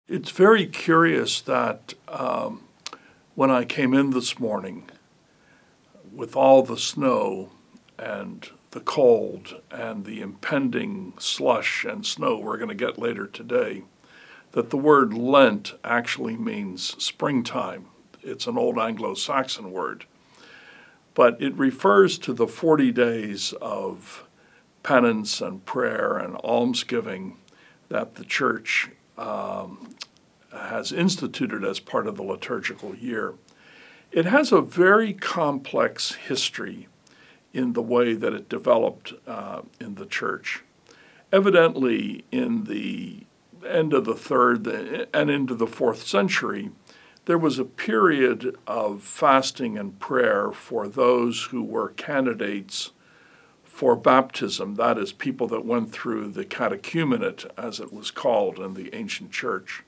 It's very curious that when I came in this morning with all the snow and the cold and the impending slush and snow we're going to get later today, that the word Lent actually means springtime. It's an old Anglo-Saxon word, but it refers to the 40 days of penance and prayer and almsgiving that the church has instituted as part of the liturgical year. It has a very complex history in the way that it developed in the church. Evidently, in the end of the 3rd and into the 4th century, there was a period of fasting and prayer for those who were candidates for baptism, that is, people that went through the catechumenate, as it was called in the ancient church.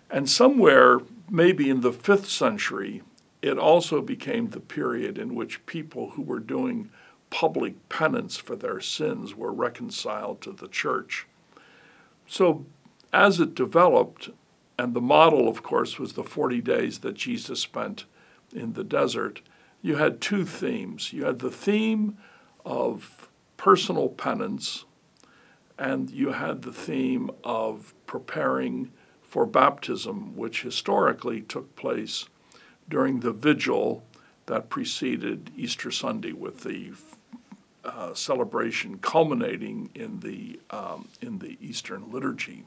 And somewhere, maybe in the 5th century, it also became the period in which people who were doing public penance for their sins were reconciled to the church. So as it developed, and the model, of course, was the 40 days that Jesus spent in the desert, you had two themes. You had the theme of personal penance, and you had the theme of preparing for baptism, which historically took place during the vigil that preceded Easter Sunday, with the celebration culminating in the Eastern liturgy.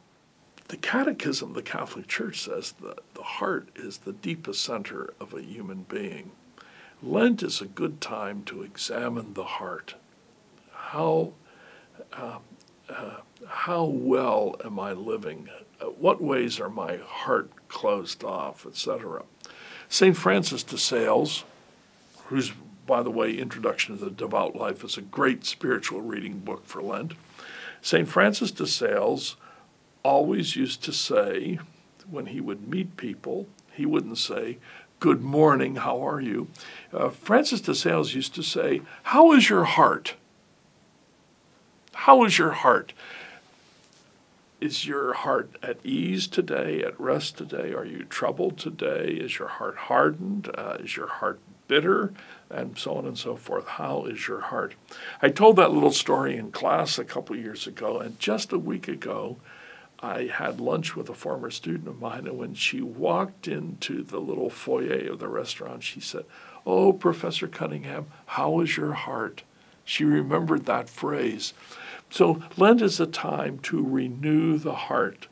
The Catechism of the Catholic Church says that the heart is the deepest center of a human being. Lent is a good time to examine the heart. How well am I living? What ways are my heart closed off, etc.? St. Francis de Sales, whose, by the way, Introduction to the Devout Life is a great spiritual reading book for Lent. St. Francis de Sales always used to say, when he would meet people, he wouldn't say, "Good morning, how are you?" Francis de Sales used to say, "How is your heart? How is your heart? Is your heart at ease today, at rest today? Are you troubled today? Is your heart hardened? Is your heart bitter?" And so on and so forth. How is your heart? I told that little story in class a couple years ago, and just a week ago, I had lunch with a former student of mine, and when she walked into the little foyer of the restaurant, she said, "Oh, Professor Cunningham, how is your heart?" She remembered that phrase. So Lent is a time to renew the heart.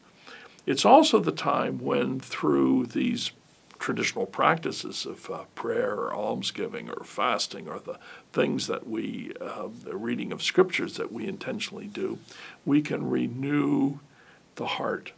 It's also the time when, through these traditional practices of prayer or almsgiving or fasting, or the things that the reading of scriptures that we intentionally do, we can renew the heart.